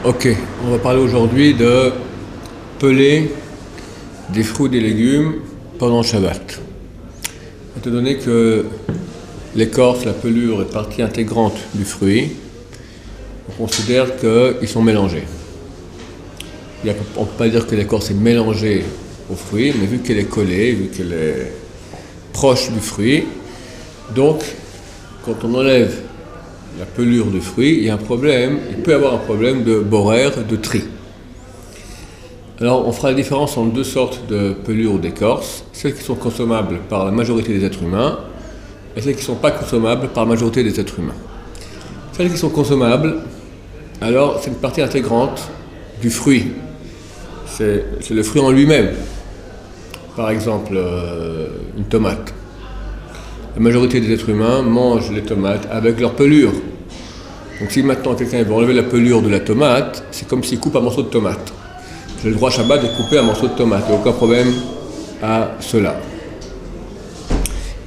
Ok, on va parler aujourd'hui de peler des fruits et des légumes pendant le Shabbat. Étant donné que l'écorce, la pelure est partie intégrante du fruit, on considère qu'ils sont mélangés. On ne peut pas dire que l'écorce est mélangée au fruit, mais vu qu'elle est collée, vu qu'elle est proche du fruit, donc quand on enlève la pelure du fruit, il y a un problème, il peut y avoir un problème de borer, de tri. Alors on fera la différence entre deux sortes de pelures ou d'écorce, celles qui sont consommables par la majorité des êtres humains et celles qui ne sont pas consommables par la majorité des êtres humains. Celles qui sont consommables, alors c'est une partie intégrante du fruit, c'est le fruit en lui-même. Par exemple, une tomate. La majorité des êtres humains mangent les tomates avec leur pelure. Donc si maintenant quelqu'un veut enlever la pelure de la tomate, c'est comme s'il coupe un morceau de tomate. J'ai le droit Shabbat de couper un morceau de tomate, il n'y a aucun problème à cela.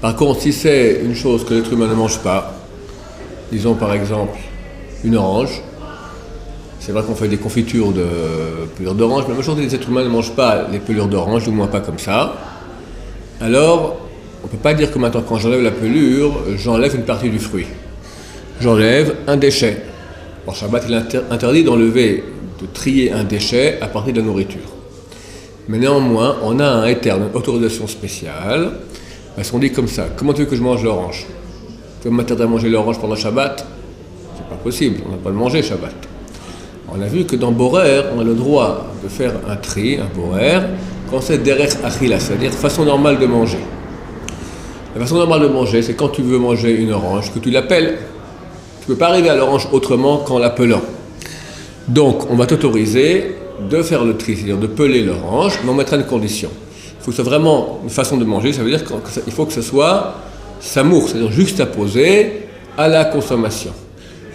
Par contre, si c'est une chose que l'être humain ne mange pas, disons par exemple une orange, c'est vrai qu'on fait des confitures de pelure d'orange, mais la majorité des êtres humains ne mangent pas les pelures d'orange, du moins pas comme ça. Alors, on ne peut pas dire que maintenant, quand j'enlève la pelure, j'enlève une partie du fruit. J'enlève un déchet. En Shabbat, il est interdit d'enlever, de trier un déchet à partir de la nourriture. Mais néanmoins, on a un éther, une autorisation spéciale, parce qu'on dit comme ça, comment tu veux que je mange l'orange? Tu veux m'interdire à manger l'orange pendant Shabbat? C'est pas possible, on n'a pas le manger Shabbat. On a vu que dans Borer, on a le droit de faire un tri, un Borer, quand c'est derech achila, c'est-à-dire façon normale de manger. La façon normale de manger, c'est quand tu veux manger une orange, que tu l'appelles. Tu ne peux pas arriver à l'orange autrement qu'en l'appelant. Donc, on va t'autoriser de faire le tri, c'est-à-dire de peler l'orange, mais on mettra une condition. Il faut que ce soit vraiment une façon de manger, ça veut dire qu'il faut que ce soit samour, c'est-à-dire juxtaposé à la consommation.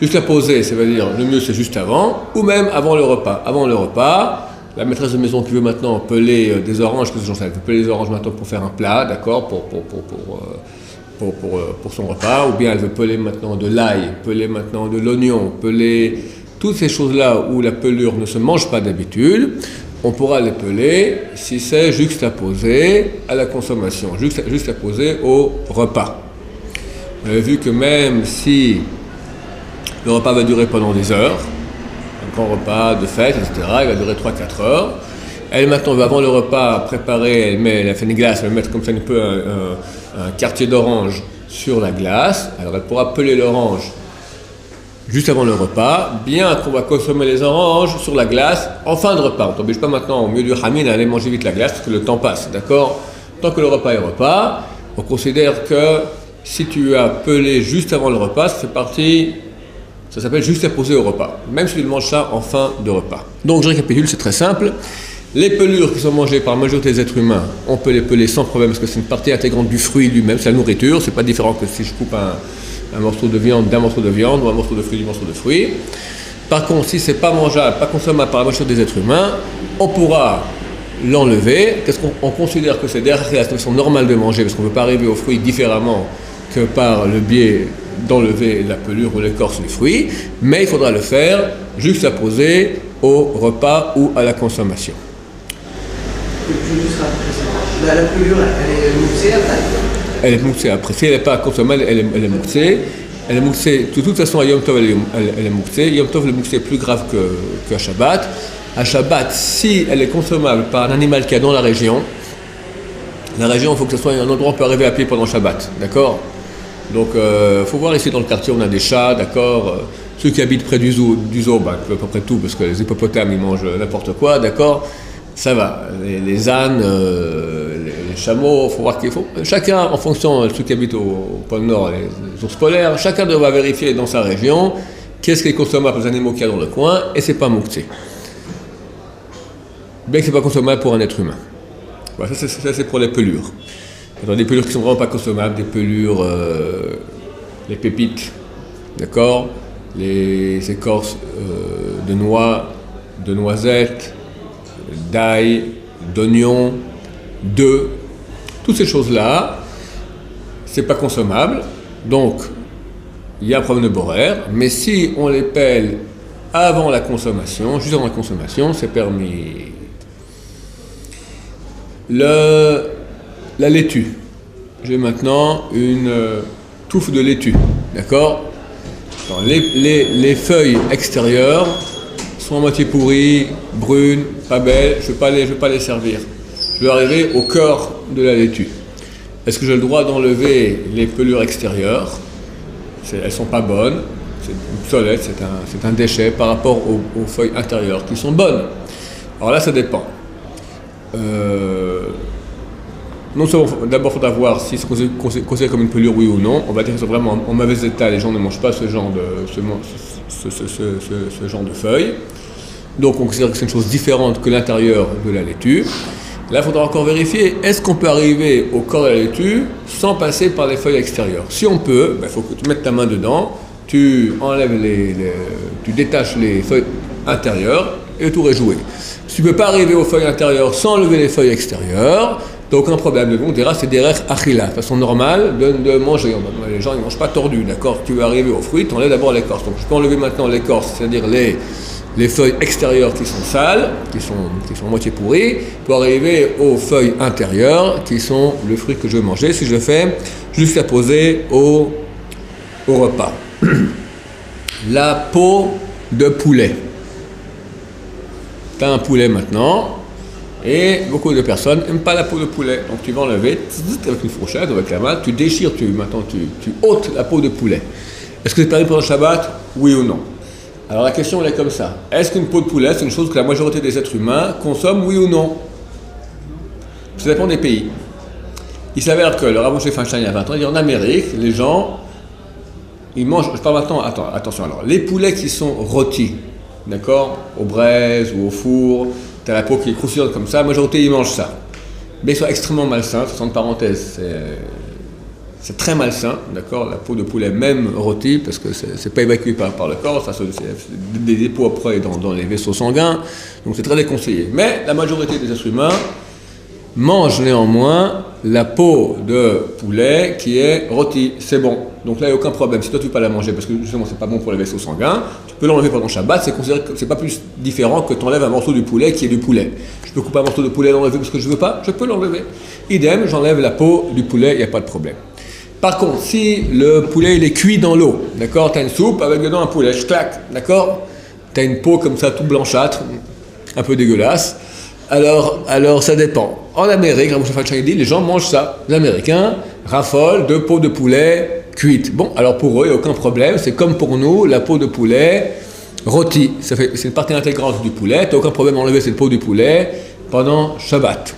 Juxtaposé, ça veut dire le mieux c'est juste avant, ou même avant le repas. Avant le repas, la maîtresse de maison qui veut maintenant peler des oranges, qu'est-ce que j'en sais, elle veut peler des oranges maintenant pour faire un plat, d'accord, pour son repas, ou bien elle veut peler maintenant de l'ail, peler maintenant de l'oignon, peler toutes ces choses-là où la pelure ne se mange pas d'habitude, on pourra les peler si c'est juxtaposé à la consommation, juxtaposé au repas. Vous avez vu que même si le repas va durer pendant des heures, un grand repas de fête, etc., il va durer 3-4 heures. Elle maintenant, avant le repas préparé, elle fait une glace, elle va mettre comme ça un peu un quartier d'orange sur la glace. Alors elle pourra peler l'orange juste avant le repas, bien qu'on va consommer les oranges sur la glace en fin de repas. On ne t'oblige pas maintenant au milieu du hamid à aller manger vite la glace parce que le temps passe, d'accord? Tant que le repas est repas, on considère que si tu as pelé juste avant le repas, ça fait partie... Ça s'appelle juxtaposé au repas, même si tu manges ça en fin de repas. Donc je récapitule, c'est très simple. Les pelures qui sont mangées par la majorité des êtres humains, on peut les peler sans problème parce que c'est une partie intégrante du fruit lui-même, c'est la nourriture, c'est pas différent que si je coupe un morceau de viande d'un morceau de viande ou un morceau de fruit du morceau de fruit. Par contre, si c'est pas mangeable, pas consommable par la majorité des êtres humains, on pourra l'enlever. Qu'est-ce qu'on considère que c'est derrière la façon normale de manger parce qu'on ne peut pas arriver au fruit différemment que par le biais d'enlever la pelure ou l'écorce du fruit, mais il faudra le faire juxtaposé au repas ou à la consommation. La pelure, elle est moussée après? Elle est moussée après. Si elle n'est pas consommable, elle est moussée. Elle est moussée. De toute façon, à Yom Tov, elle est moussée. Yom Tov, le moussé est plus grave qu'à Shabbat. À Shabbat, si elle est consommable par un animal qui est dans la région, il faut que ce soit un endroit où on peut arriver à pied pendant Shabbat, d'accord? Donc, faut voir ici dans le quartier, on a des chats, d'accord. Ceux qui habitent près du zoo, à peu près tout, parce que les hippopotames, ils mangent n'importe quoi, d'accord. Ça va. Les ânes, les chameaux, faut voir qu'il faut. Chacun, en fonction de ceux qui habitent au pôle Nord, les ours polaires, chacun devra vérifier dans sa région qu'est-ce qui est consommable pour les animaux qu'il y a dans le coin, et c'est pas mouktsé. Bien que c'est pas consommable pour un être humain. Voilà, ça c'est pour les pelures. Dans des pelures qui sont vraiment pas consommables, des pelures, les pépites, d'accord, les écorces de noix, de noisettes, d'ail, d'oignons, d'œufs, toutes ces choses-là, c'est pas consommable, donc il y a un problème de borer, mais si on les pèle avant la consommation, juste avant la consommation, c'est permis. La laitue. J'ai maintenant une touffe de laitue, d'accord? Les feuilles extérieures sont à moitié pourries, brunes, pas belles, je ne vais pas les servir. Je vais arriver au cœur de la laitue. Est-ce que j'ai le droit d'enlever les pelures extérieures? Elles ne sont pas bonnes, c'est obsolète, c'est un déchet par rapport aux feuilles intérieures qui sont bonnes. Alors là, ça dépend. Non seulement, d'abord, il faudra voir si c'est considéré comme une pelure, oui ou non. On va dire que c'est vraiment en mauvais état, les gens ne mangent pas ce genre de feuilles. Donc on considère que c'est une chose différente que l'intérieur de la laitue. Là, il faudra encore vérifier, est-ce qu'on peut arriver au corps de la laitue sans passer par les feuilles extérieures? Si on peut, il faut que tu mettes ta main dedans, tu enlèves tu détaches les feuilles intérieures et le tour est joué. Si tu ne peux pas arriver aux feuilles intérieures sans enlever les feuilles extérieures, t'as aucun problème. On dira c'est derrière achila, façon normale de manger. Les gens ils ne mangent pas tordu, d'accord? Tu veux arriver aux fruits, tu enlèves d'abord l'écorce. Donc je peux enlever maintenant l'écorce, c'est-à-dire les feuilles extérieures qui sont sales, qui sont moitié pourries, pour arriver aux feuilles intérieures qui sont le fruit que je veux manger, si je le fais juste à poser au repas. La peau de poulet. Tu as un poulet maintenant, et beaucoup de personnes n'aiment pas la peau de poulet. Donc tu vas enlever avec une fourchette, avec la main, tu déchires, tu ôtes la peau de poulet. Est-ce que c'est permis pendant le Shabbat? Oui ou non? Alors la question elle est comme ça. Est-ce qu'une peau de poulet, c'est une chose que la majorité des êtres humains consomment, oui ou non? Ça dépend des pays. Il s'avère que le Rav Moshe Feinstein, il y a 20 ans, il dit en Amérique, les gens, ils mangent, je parle maintenant, attention alors, les poulets qui sont rôtis, d'accord, aux braises ou au four, tu as la peau qui est croustillante comme ça, la majorité ils mangent ça. Mais ils sont extrêmement malsains, façon de parenthèse, c'est très malsain, d'accord, la peau de poulet même rôtie, parce que c'est pas évacué par le corps, ça c'est des dépôts après dans les vaisseaux sanguins, donc c'est très déconseillé. Mais la majorité des êtres humains mangent néanmoins la peau de poulet qui est rôtie, c'est bon. Donc là, il n'y a aucun problème. Si toi, tu ne peux pas la manger, parce que justement, c'est pas bon pour les vaisseaux sanguins, tu peux l'enlever pendant Shabbat, c'est considéré que c'est pas plus différent que tu enlèves un morceau du poulet qui est du poulet. Je peux couper un morceau de poulet et l'enlever parce que je ne veux pas, je peux l'enlever. Idem, j'enlève la peau du poulet, il n'y a pas de problème. Par contre, si le poulet il est cuit dans l'eau, d'accord, tu as une soupe avec dedans un poulet, je claque, d'accord, tu as une peau comme ça, tout blanchâtre, un peu dégueulasse, alors ça dépend. En Amérique, les gens mangent ça. Les Américains raffolent de peau de poulet cuite. Bon, alors pour eux, il n'y a aucun problème, c'est comme pour nous, la peau de poulet rôtie. C'est une partie intégrante du poulet, tu n'as aucun problème à enlever cette peau du poulet pendant Shabbat.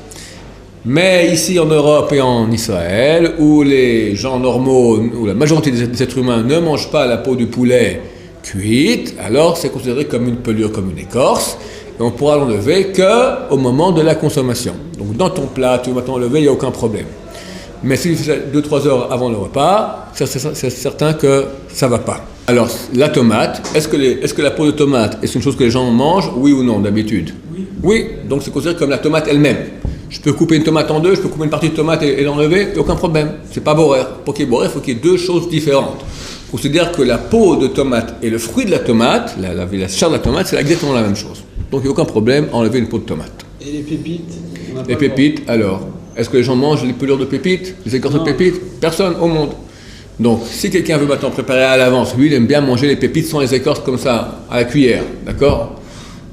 Mais ici en Europe et en Israël, où les gens normaux, où la majorité des êtres humains ne mangent pas la peau du poulet cuite, alors c'est considéré comme une pelure, comme une écorce, et on pourra l'enlever qu'au moment de la consommation. Donc dans ton plat, tu vas maintenant enlever, il n'y a aucun problème. Mais si tu fais ça 2-3 heures avant le repas, c'est certain que ça ne va pas. Alors la tomate, est-ce que la peau de tomate est une chose que les gens mangent, oui ou non d'habitude? Oui, donc c'est considéré comme la tomate elle-même. Je peux couper une tomate en deux, je peux couper une partie de tomate et l'enlever, il n'y a aucun problème. C'est pas borer. Pour qu'il y ait borer, il faut qu'il y ait deux choses différentes. On considère que la peau de tomate et le fruit de la tomate, la chair de la tomate, c'est exactement la même chose. Donc il n'y a aucun problème à enlever une peau de tomate. Et les pépites? Les pépites, alors, est-ce que les gens mangent les pelures de pépites, les écorces de pépites? Personne au monde. Donc si quelqu'un veut maintenant préparer à l'avance, lui il aime bien manger les pépites sans les écorces comme ça, à la cuillère, d'accord?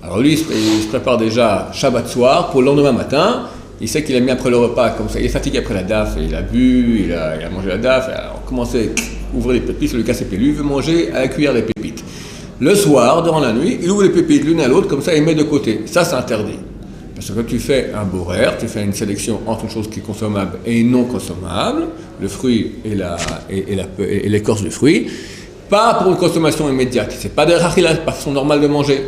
Alors lui il se prépare déjà Shabbat soir pour le lendemain matin. Il sait qu'il a mis après le repas, comme ça, il est fatigué après la daf, il a bu, il a mangé la daf, alors on commence à ouvrir les pépites, le casser lui, il veut manger à la cuillère les pépites. Le soir, durant la nuit, il ouvre les pépites l'une à l'autre, comme ça il met de côté. Ça c'est interdit. Parce que quand tu fais un borer, tu fais une sélection entre une chose qui est consommable et non consommable, le fruit et l'écorce du fruit, pas pour une consommation immédiate. C'est pas de la façon normale de manger.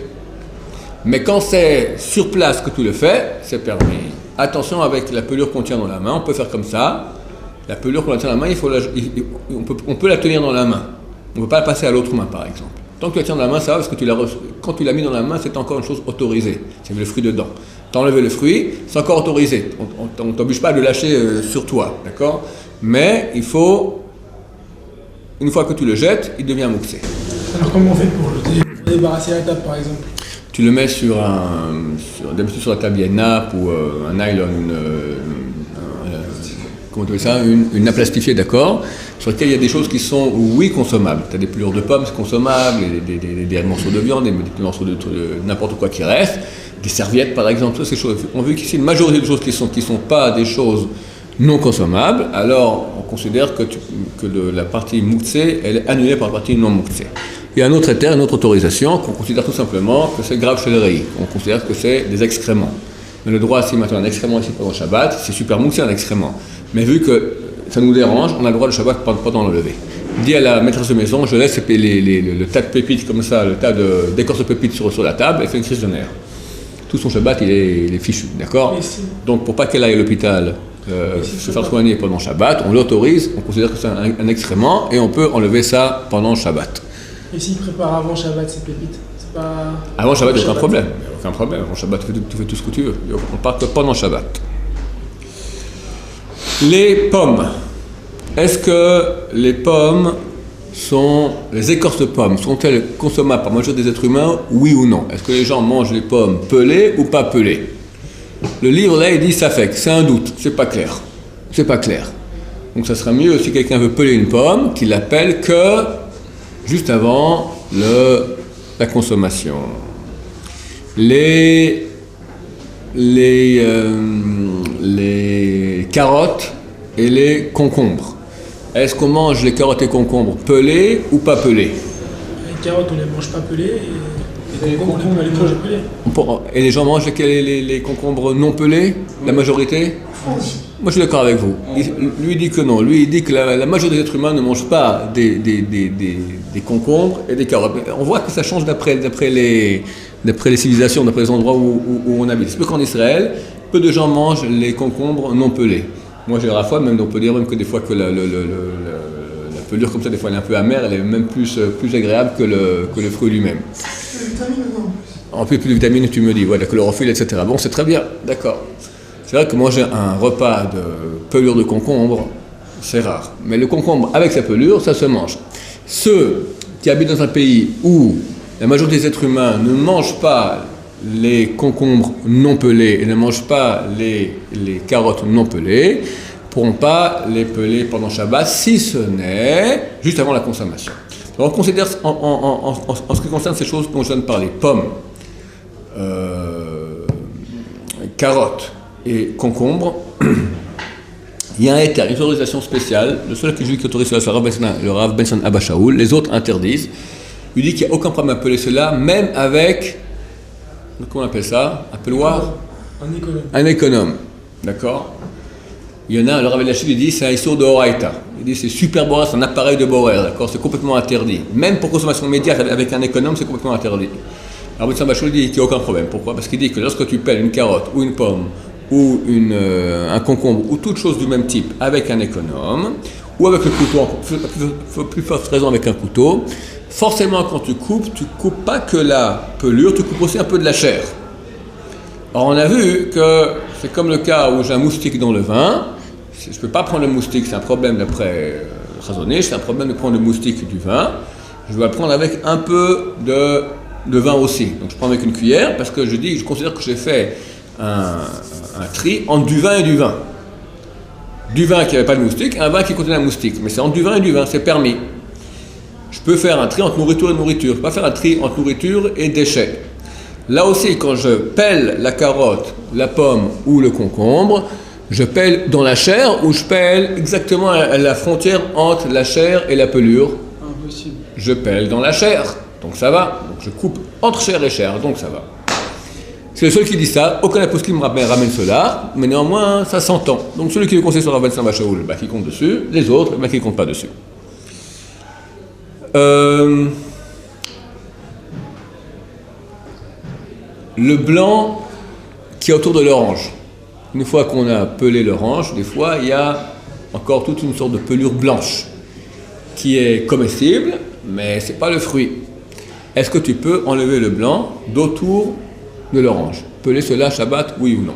Mais quand c'est sur place que tu le fais, c'est permis. Attention avec la pelure qu'on tient dans la main, on peut faire comme ça. La pelure qu'on tient dans la main, on peut la tenir dans la main. On ne peut pas la passer à l'autre main, par exemple. Tant que tu la tiens dans la main, ça va, parce que quand tu l'as mis dans la main, c'est encore une chose autorisée. C'est le fruit dedans. Tu as enlevé le fruit, c'est encore autorisé. On ne t'oblige pas à le lâcher sur toi, d'accord? Mais il faut, une fois que tu le jettes, il devient mouxé. Alors comment on fait pour jeter Pour débarrasser la table, par exemple. Tu le mets d'habitude sur la table, il y a une nappe ou un nylon, comment tu appelles ça, une nappe plastifiée, d'accord, sur laquelle il y a des choses qui sont, oui, consommables. Tu as des pelures de pommes, c'est consommable, des morceaux de viande, des morceaux de n'importe quoi qui reste, des serviettes, par exemple, toutes ces choses. On veut qu'ici, une majorité de choses qui sont pas des choses non consommables, alors on considère que la partie mouxée, elle est annulée par la partie non mouxée. Il y a un autre éther, une autre autorisation, qu'on considère tout simplement que c'est grave chez le rei. On considère que c'est des excréments. Mais le droit, si maintenant un excrément ici pendant le Shabbat, c'est super mouxé un excrément. Mais vu que ça nous dérange, on a le droit le Shabbat pendant le lever. Dis à la maîtresse de maison, je laisse le tas de pépites comme ça, le tas d'écorce de pépites sur la table, elle fait une crise de nerfs. Tout son Shabbat, il est fichu, d'accord ? Donc pour pas qu'elle aille à l'hôpital se faire soigner pendant le Shabbat, on l'autorise, on considère que c'est un excrément et on peut enlever ça pendant le Shabbat. Et s'il prépare avant Shabbat ces pépites, c'est pas... Avant Shabbat, il n'y a aucun problème. Aucun problème. Avant Shabbat, tu fais tout ce que tu veux. On parle que pendant Shabbat. Les pommes. Est-ce que les pommes les écorces de pommes, sont-elles consommables par la majorité des êtres humains, oui ou non? Est-ce que les gens mangent les pommes pelées ou pas pelées? Le livre là, il dit ça fait que c'est un doute, c'est pas clair. C'est pas clair. Donc ça sera mieux si quelqu'un veut peler une pomme, qu'il l'appelle que juste avant la consommation. Les carottes et les concombres. Est-ce qu'on mange les carottes et concombres pelées ou pas pelées? Les carottes, on les mange pas pelées et les concombres, on les mange pelées. Et les gens mangent les concombres non pelés, la majorité? Moi je suis d'accord avec vous. Lui dit que non. Lui il dit que la majorité des êtres humains ne mangent pas des concombres et des carottes. On voit que ça change d'après les civilisations, d'après les endroits où on habite. C'est peu qu'en Israël, peu de gens mangent les concombres non pelés. Moi j'ai la foi, même on peut dire même que des fois que la pelure comme ça, des fois elle est un peu amère, elle est même plus agréable que le fruit lui-même. En plus de vitamines, tu me dis, ouais, la chlorophylle, etc. Bon, c'est très bien, d'accord. C'est vrai que manger un repas de pelure de concombre, c'est rare. Mais le concombre avec sa pelure, ça se mange. Ceux qui habitent dans un pays où la majorité des êtres humains ne mangent pas les concombres non pelés et ne mangent pas les carottes non pelées, ne pourront pas les peler pendant Shabbat, si ce n'est juste avant la consommation. Alors on considère, en ce qui concerne ces choses dont je viens de parler, pommes, carottes et concombres, il y a un éther, une autorisation spéciale. Le seul qui autorise cela, c'est le Rav Benson Abba Shaul. Les autres interdisent. Il dit qu'il n'y a aucun problème à appeler cela, même avec, comment on appelle ça? Un peloir? Un économe. Un économe, d'accord? Il y en a, le Rav Elachid, il dit c'est un issour de Horaïta. Il dit c'est super borer, c'est un appareil de borer, d'accord? C'est complètement interdit. Même pour consommation immédiate avec un économe, c'est complètement interdit. Alors Benson Abba Shaul dit qu'il n'y a aucun problème. Pourquoi? Parce qu'il dit que lorsque tu pelles une carotte ou une pomme ou un concombre ou toute chose du même type avec un économe ou avec le couteau, plus forte raison avec un couteau, forcément quand tu coupes pas que la pelure, tu coupes aussi un peu de la chair. Alors on a vu que c'est comme le cas où j'ai un moustique dans le vin, je ne peux pas prendre le moustique, c'est un problème d'après raisonner, c'est un problème de prendre le moustique du vin, je dois le prendre avec un peu de vin aussi. Donc je prends avec une cuillère parce que je considère que j'ai fait un tri entre du vin et du vin. Du vin qui n'avait pas de moustique et un vin qui contenait un moustique. Mais c'est entre du vin et du vin, c'est permis. Je peux faire un tri entre nourriture et nourriture. Je ne peux pas faire un tri entre nourriture et déchets. Là aussi, quand je pèle la carotte, la pomme ou le concombre, je pèle dans la chair ou je pèle exactement à la frontière entre la chair et la pelure. Impossible. Je pèle dans la chair, donc ça va. Donc je coupe entre chair et chair, donc ça va. C'est le seul qui dit ça, aucun apostille me ramène cela, mais néanmoins ça s'entend. Donc celui qui le conseille sur Rav Benson Abba Shaul, qui compte dessus, les autres, qui ne comptent pas dessus. Le blanc qui est autour de l'orange. Une fois qu'on a pelé l'orange, des fois il y a encore toute une sorte de pelure blanche qui est comestible, mais ce n'est pas le fruit. Est-ce que tu peux enlever le blanc d'autour de l'orange? Peler cela Shabbat, oui ou non?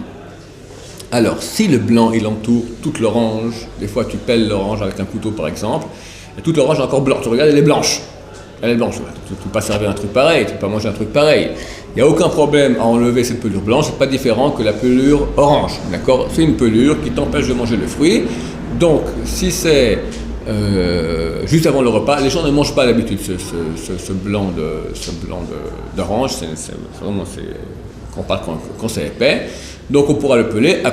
Alors, si le blanc il entoure toute l'orange, des fois tu pelles l'orange avec un couteau par exemple, et toute l'orange est encore blanche, tu regardes elle est blanche. Elle est blanche. Tu ne peux pas servir un truc pareil, tu ne peux pas manger un truc pareil. Il n'y a aucun problème à enlever cette pelure blanche, c'est pas différent que la pelure orange, d'accord? C'est une pelure qui t'empêche de manger le fruit. Donc, si c'est juste avant le repas, les gens ne mangent pas d'habitude ce blanc d'orange, qu'on parle quand c'est épais. Donc, on pourra le peler à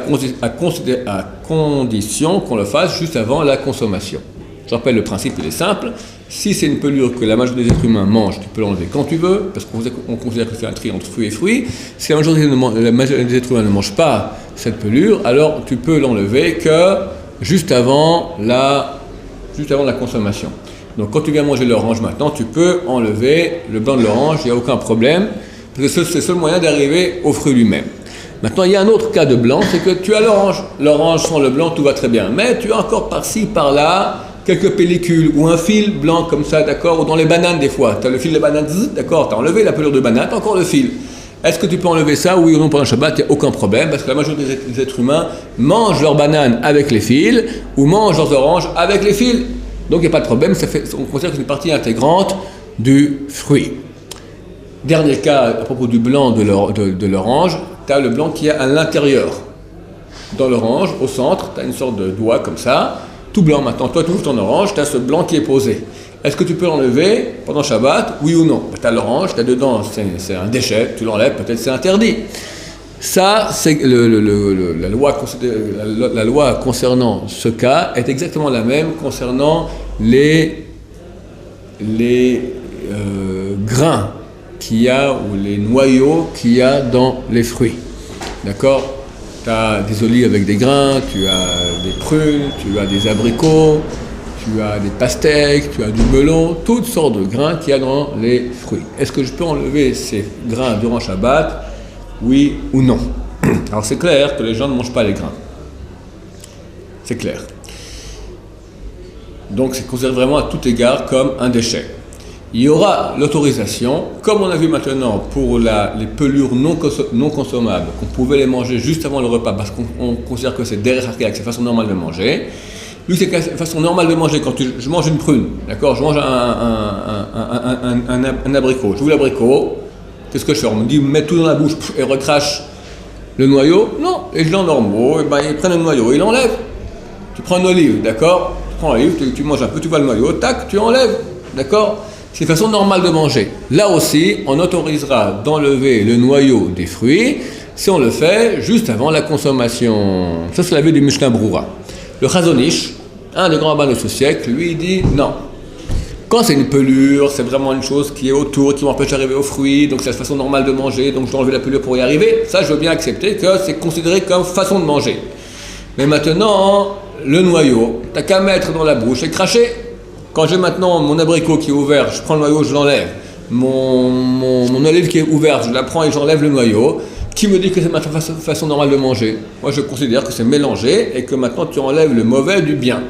condition qu'on le fasse juste avant la consommation. Je rappelle, le principe, il est simple. Si c'est une pelure que la majorité des êtres humains mangent, tu peux l'enlever quand tu veux, parce qu'on considère que c'est un tri entre fruits et fruits. Si la majorité des êtres humains ne mangent pas cette pelure, alors tu peux l'enlever que juste avant la consommation. Donc quand tu viens manger l'orange maintenant, tu peux enlever le blanc de l'orange, il n'y a aucun problème, parce que c'est le seul moyen d'arriver au fruit lui-même. Maintenant, il y a un autre cas de blanc, c'est que tu as l'orange. L'orange sans le blanc, tout va très bien. Mais tu as encore par-ci, par-là, quelques pellicules ou un fil blanc comme ça, d'accord? Ou dans les bananes des fois, tu as le fil de banane, d'accord? Tu as enlevé la pelure de banane, tu as encore le fil. Est-ce que tu peux enlever ça, oui ou non, pendant le Shabbat? Il n'y a aucun problème, parce que la majorité des êtres humains mangent leurs bananes avec les fils ou mangent leurs oranges avec les fils. Donc il n'y a pas de problème, on considère que c'est une partie intégrante du fruit. Dernier cas à propos du blanc de l'orange, tu as le blanc qui est à l'intérieur. Dans l'orange, au centre, tu as une sorte de doigt comme ça, tout blanc maintenant. Toi, tu ouvres ton orange, tu as ce blanc qui est posé. Est-ce que tu peux l'enlever pendant Shabbat, oui ou non? Tu as l'orange, tu as dedans, c'est un déchet, tu l'enlèves, peut-être c'est interdit. Ça, c'est la loi concernant ce cas est exactement la même concernant les grains qu'il y a ou les noyaux qu'il y a dans les fruits. D'accord? Tu as des olives avec des grains, tu as des prunes, tu as des abricots, tu as des pastèques, tu as du melon, toutes sortes de grains qu'il y a dans les fruits. Est-ce que je peux enlever ces grains durant Shabbat? Oui ou non? Alors c'est clair que les gens ne mangent pas les grains. C'est clair. Donc c'est considéré vraiment à tout égard comme un déchet. Il y aura l'autorisation, comme on a vu maintenant pour les pelures non consommables, qu'on pouvait les manger juste avant le repas parce qu'on considère que c'est derrière c'est la façon normale de manger. Lui, c'est la façon normale de manger. Quand je mange une prune, d'accord, je mange un abricot, j'ouvre l'abricot, qu'est-ce que je fais? On me dit, mets tout dans la bouche et recrache le noyau. Non, les gens normaux, ils prennent le noyau, ils l'enlèvent. Tu prends une olive, d'accord, tu prends l'olive, tu manges un peu, tu vois le noyau, tac, tu enlèves, d'accord. C'est une façon normale de manger. Là aussi, on autorisera d'enlever le noyau des fruits si on le fait juste avant la consommation. Ça, c'est l'avis du Mishnah Brura. Le Chazon Ish, un des grands rabbins de ce siècle, lui dit non. Quand c'est une pelure, c'est vraiment une chose qui est autour, qui m'empêche d'arriver aux fruits, donc c'est la façon normale de manger, donc je dois enlever la pelure pour y arriver. Ça, je veux bien accepter que c'est considéré comme façon de manger. Mais maintenant, le noyau, t'as qu'à mettre dans la bouche et cracher. Quand j'ai maintenant mon abricot qui est ouvert, je prends le noyau, je l'enlève. Mon olive qui est ouverte, je la prends et j'enlève le noyau. Qui me dit que c'est ma façon normale de manger? Moi, je considère que c'est mélangé et que maintenant tu enlèves le mauvais du bien.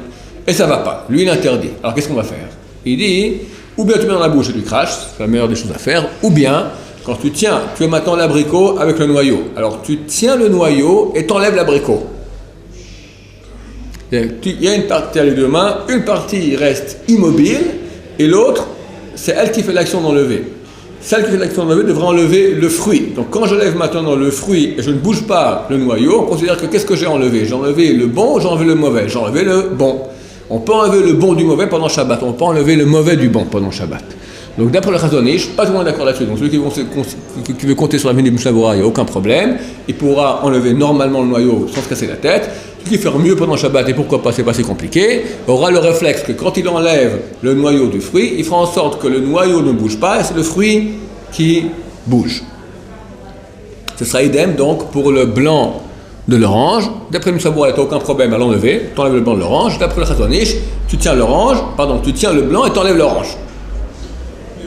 Et ça va pas. Lui, il interdit. Alors, qu'est-ce qu'on va faire? Il dit, ou bien tu mets dans la bouche et tu craches, c'est la meilleure des choses à faire, ou bien, quand tu as maintenant l'abricot avec le noyau. Alors, tu tiens le noyau et t'enlèves l'abricot. Il y a une partie à les deux mains, une partie reste immobile et l'autre, c'est elle qui fait l'action d'enlever. Celle qui fait l'action d'enlever devrait enlever le fruit. Donc quand je lève maintenant le fruit et je ne bouge pas le noyau, on considère que qu'est-ce que j'ai enlevé? J'ai enlevé le bon ou j'ai enlevé le mauvais? J'ai enlevé le bon. On peut enlever le bon du mauvais pendant Shabbat, on peut enlever le mauvais du bon pendant Shabbat. Donc d'après le Chazon Ish, pas tout le monde est d'accord là-dessus. Donc celui qui veut compter sur la vie du Mishnah Brura, il n'y a aucun problème. Il pourra enlever normalement le noyau sans se casser la tête. Celui qui fait mieux pendant Shabbat, et pourquoi pas, c'est pas si compliqué, aura le réflexe que quand il enlève le noyau du fruit, il fera en sorte que le noyau ne bouge pas et c'est le fruit qui bouge. Ce sera idem donc pour le blanc de l'orange. D'après le Mishnah Brura, il n'y a aucun problème à l'enlever. Tu enlèves le blanc de l'orange. D'après le Chazon Ish, tu tiens le blanc et tu enlèves l'orange.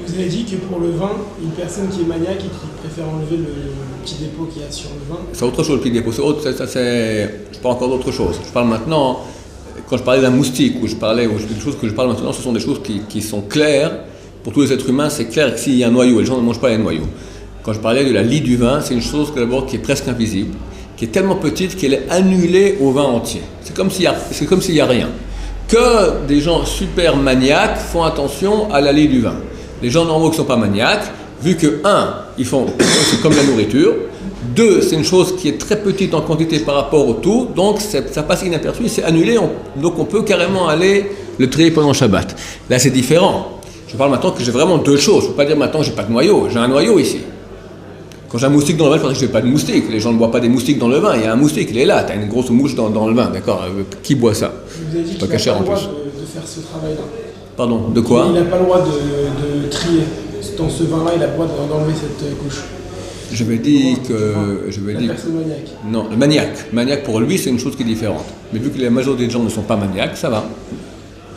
Vous avez dit que pour le vin, une personne qui est maniaque et qui préfère enlever le petit dépôt qu'il y a sur le vin. C'est autre chose, le petit dépôt. Je parle encore d'autre chose. Je parle maintenant, quand je parlais d'un moustique, ou des choses que je parle maintenant, ce sont des choses qui sont claires. Pour tous les êtres humains, c'est clair que s'il y a un noyau, les gens ne mangent pas les noyaux. Quand je parlais de la lie du vin, c'est une chose d'abord qui est presque invisible, qui est tellement petite qu'elle est annulée au vin entier. C'est comme s'il n'y a rien. Que des gens super maniaques font attention à la lie du vin. Les gens normaux qui ne sont pas maniaques, vu que, ils font, c'est comme la nourriture, 2, c'est une chose qui est très petite en quantité par rapport au tout, donc ça passe inaperçu, c'est annulé, donc on peut carrément aller le trier pendant Shabbat. Là, c'est différent. Je parle maintenant que j'ai vraiment 2 choses. Je ne peux pas dire maintenant que j'ai pas de noyau. J'ai un noyau ici. Quand j'ai un moustique dans le vin, je ne que je n'ai pas de moustique. Les gens ne boivent pas des moustiques dans le vin. Il y a un moustique, il est là. Tu as une grosse mouche dans le vin, d'accord. Qui boit ça? Vous avez dit qu'il n'a pas le droit de faire ce travail-là. Pardon, de quoi? Il n'a pas le droit de trier. Dans ce vin-là, il a le droit d'enlever cette couche. Je vais dire que... La personne maniaque. Non, le maniaque. Maniaque, pour lui, c'est une chose qui est différente. Mais vu que la majorité des gens ne sont pas maniaques, ça va.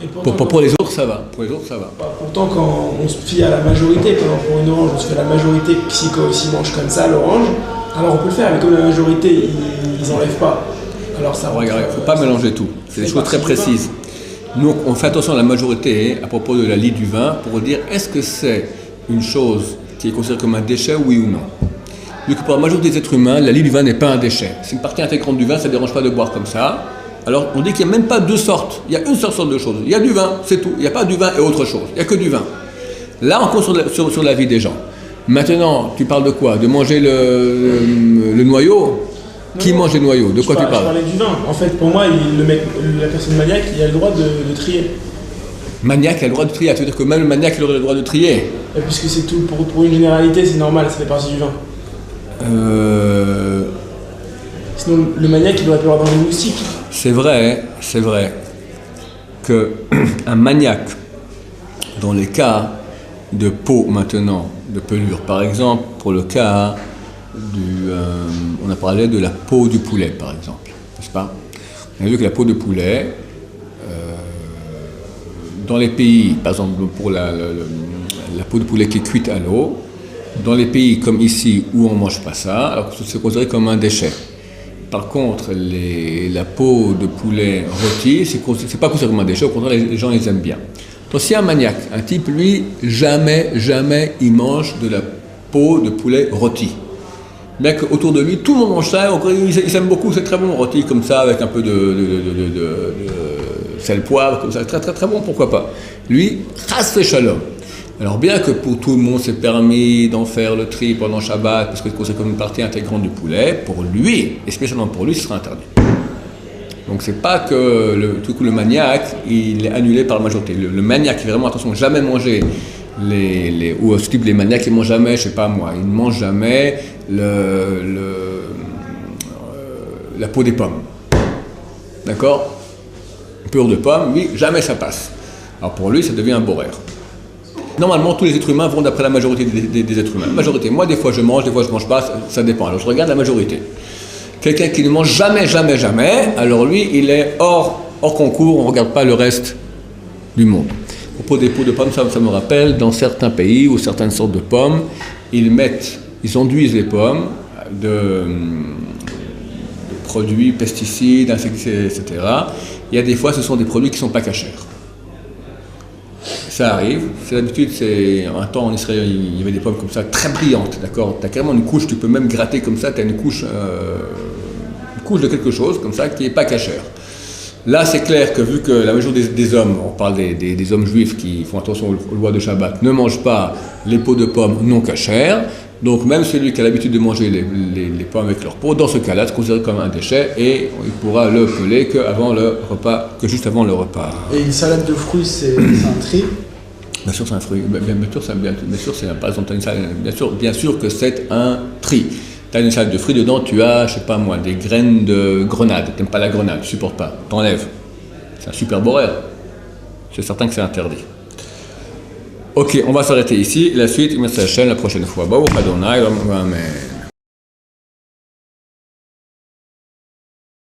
Et pourtant, pour les autres, ça va. Pour les autres, ça va. Pourtant, quand on se fie à la majorité, pour une orange, on se fait la majorité s'ils mangent comme ça l'orange, alors on peut le faire, mais comme la majorité, ils n'enlèvent pas. Alors ça. Regarde, il ne faut pas mélanger tout. C'est des choses très précises. Nous, on fait attention à la majorité à propos de la lie du vin pour dire est-ce que c'est une chose qui est considérée comme un déchet, oui ou non. Vu que pour la majorité des êtres humains, la lie du vin n'est pas un déchet. C'est une partie intégrante du vin, ça ne dérange pas de boire comme ça. Alors on dit qu'il n'y a même pas 2 sortes, il y a une seule sorte de choses. Il y a du vin, c'est tout. Il n'y a pas du vin et autre chose, il n'y a que du vin. Là on compte sur la vie des gens. Maintenant, tu parles de quoi? De manger le noyau? Qui mange les noyaux? De quoi tu parles? Je parlais du vin. En fait, pour moi, la personne maniaque, il a le droit de trier. Maniaque a le droit de trier, ça veut dire que même le maniaque il aurait le droit de trier. Et puisque c'est tout, pour une généralité, c'est normal, ça fait partie du vin. Sinon, le maniaque, il aurait pu avoir dans les moustiques. C'est vrai qu'un maniaque, dans les cas de peau maintenant, de pelure, par exemple, pour le cas on a parlé de la peau du poulet, par exemple, n'est-ce pas? On a vu que la peau de poulet, dans les pays, par exemple, pour la peau de poulet qui est cuite à l'eau, dans les pays comme ici où on ne mange pas ça, alors c'est considéré comme un déchet. Par contre, la peau de poulet rôti, c'est pas considéré comme un déchet, au contraire, les gens les aiment bien. Donc, si un maniaque, un type, lui, jamais, il mange de la peau de poulet rôti. Bien qu'autour de lui, tout le monde mange ça, ils aiment beaucoup, c'est très bon, rôti comme ça, avec un peu de sel, poivre, comme ça, très, très, très bon, pourquoi pas. Lui, chas shalom. Alors bien que pour tout le monde c'est permis d'en faire le tri pendant Shabbat, parce que c'est comme une partie intégrante du poulet, pour lui, et spécialement pour lui, ce sera interdit. Donc c'est pas que le maniaque, il est annulé par la majorité. Le maniaque, vraiment, attention, jamais manger ou ce type, les maniaques, ils ne mangent jamais, je sais pas moi, ils ne mangent jamais la peau des pommes. D'accord? Pure de pommes, oui, jamais ça passe. Alors pour lui, ça devient un borer. Normalement, tous les êtres humains vont d'après la majorité des êtres humains. La majorité. Moi, des fois, je mange pas, ça dépend. Alors, je regarde la majorité. Quelqu'un qui ne mange jamais, alors lui, il est hors concours, on ne regarde pas le reste du monde. À propos des peaux de pommes, ça me rappelle, dans certains pays ou certaines sortes de pommes, ils enduisent les pommes de produits, pesticides, insecticides, etc. Il y a des fois, ce sont des produits qui ne sont pas cachers. Ça arrive, c'est l'habitude, un temps en Israël, il y avait des pommes comme ça, très brillantes, d'accord? Tu as carrément une couche, tu peux même gratter comme ça, tu as une couche de quelque chose, comme ça, qui n'est pas cachère. Là, c'est clair que vu que la majorité des hommes, on parle des hommes juifs qui font attention aux lois de Shabbat, ne mangent pas les peaux de pommes non cachères, donc même celui qui a l'habitude de manger les pommes avec leur peau, dans ce cas-là, c'est considéré comme un déchet et il pourra le peler que juste avant le repas. Et une salade de fruits, c'est un tri? Bien sûr, c'est un fruit. Bien sûr que c'est un tri. Tu as une salade de fruits dedans, tu as, je sais pas moi, des graines de grenade. Tu n'aimes pas la grenade, tu supportes pas. T'enlèves. C'est un super borer. C'est certain que c'est interdit. Ok, on va s'arrêter ici. La suite, merci à la chaîne la prochaine fois. Baruch Adonai, Amen.